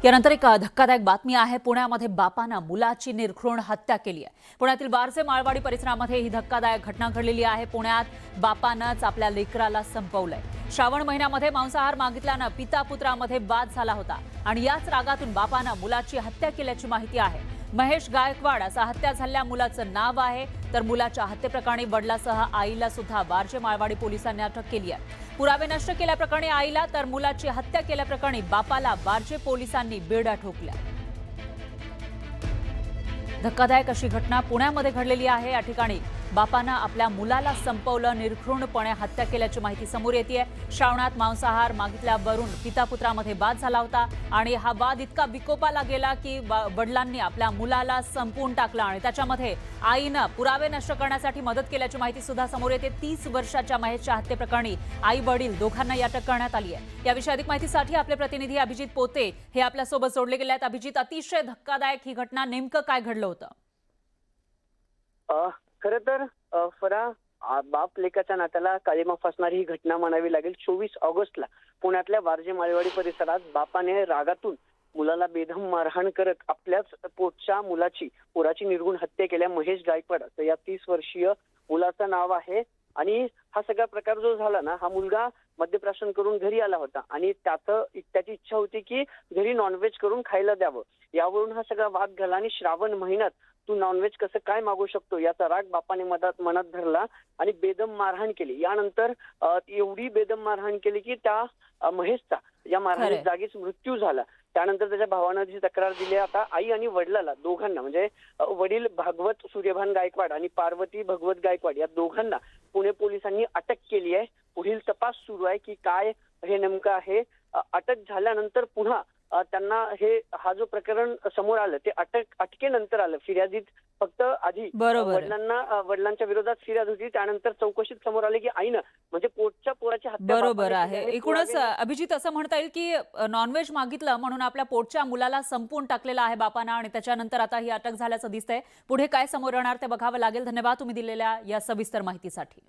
यानंतर एक धक्कादायक बातमी आहे। पुण्यामध्ये बापानं मुलाची निर्घृण हत्या केली आहे। पुण्यातील बारसे माळवाडी परिसरामध्ये ही धक्कादायक घटना घडलेली आहे। पुण्यात बापानंच आपल्या लेकराला संपवलंय। श्रावण महिन्यामध्ये मांसाहार मागितल्यानं पिता पुत्रामध्ये वाद झाला होता आणि याच रागातून बापानं मुलाची हत्या केल्याची माहिती आहे। महेश गायकवाड असं हत्या झालेल्या मुलाचं नाव आहे। तर मुलाच्या हत्येप्रकरणी वडिलांसह आईला सुद्धा बारसे माळवाडी पोलिसांनी अटक केली आहे। पुरावे नष्ट केल्याप्रकरणी आईला तर मुलाची हत्या केल्याप्रकरणी बापाला बारजे पोलिसांनी बेड्या ठोकल्या। धक्कादायक अशी घटना पुण्यामध्ये घडलेली आहे। या ठिकाणी बापानं आपल्या मुलाला संपवलं, निर्घृणपणे हत्या केल्याची माहिती समोर येतेय। श्रावणात मांसाहार मागितल्यावरून पिता पुत्रामध्ये वाद झाला होता आणि हा वाद इतका विकोपाला गेला की वडिलांनी आपल्या मुलाला संपवून टाकलं आणि त्याच्यामध्ये आईनं पुरावे नष्ट करण्यासाठी मदत केल्याची माहिती सुद्धा समोर येते। 30 वर्षाच्या महेशच्या हत्येप्रकरणी आई वडील दोघांनाही अटक करण्यात आली आहे। याविषयी अधिक माहितीसाठी आपले प्रतिनिधी अभिजित पोते हे आपल्यासोबत जोडले गेले आहेत। अभिजित, अतिशय धक्कादायक ही घटना, नेमकं काय घडलं होतं? खरं तर बाप लेकाच्या नात्याला काळिमा फासणारी ही घटना म्हणावी लागेल। 24 ऑगस्टला पुण्यातल्या बारजे माळवाडी परिसरात बापाने रागातून मुलाला बेदम मारहाण करत आपल्याच पोटच्या पोराची निर्घृण हत्या केल्या। महेश गायकवाड असं या 30 वर्षीय मुलाचं नाव आहे आणि हा सगळा प्रकार जो झाला ना, हा मुलगा मद्यप्राशन करून घरी आला होता आणि त्याची इच्छा होती की घरी नॉनव्हेज करून खायला द्यावं। यावरून हा सगळा वाद झाला आणि श्रावण महिन्यात तू नॉनव्हेज कसं काय मागू शकतो याचा राग बापाने मनात धरला आणि बेदम मारहाण केली। यानंतर एवढी बेदम मारहाण केली की त्या महेशचा या मारहाणीत जागीच मृत्यू झाला। त्यानंतर त्याच्या भावानं जी तक्रार दिली, आता आई आणि वडिलाला दोघांना म्हणजे वडील भागवत सूर्यभान गायकवाड आणि पार्वती भगवत गायकवाड या दोघांना पुणे पोलिसांनी अटक केली आहे। पुढील तपास सुरू आहे की काय हे नेमकं आहे। अटक झाल्यानंतर पुन्हा त्यांना हा जो प्रकरण समोर आलं ते अटकेनंतर आलं। फिर्यादीत फक्त आधी वडिलांच्या विरोधात फिर्याद होती, त्यानंतर चौकशीत समोर आले की आईनं म्हणजे पोटच्या पोराची हत्या। बरोबर आहे। एकूणच अभिजित, असं म्हणता येईल की नॉनव्हेज मागितलं म्हणून आपल्या पोटच्या मुलाला संपवून टाकलेलं आहे बापानं आणि त्याच्यानंतर आता ही अटक झाल्याचं दिसतंय। पुढे काय समोर येणार ते बघावं लागेल। धन्यवाद तुम्ही दिलेल्या या सविस्तर माहितीसाठी।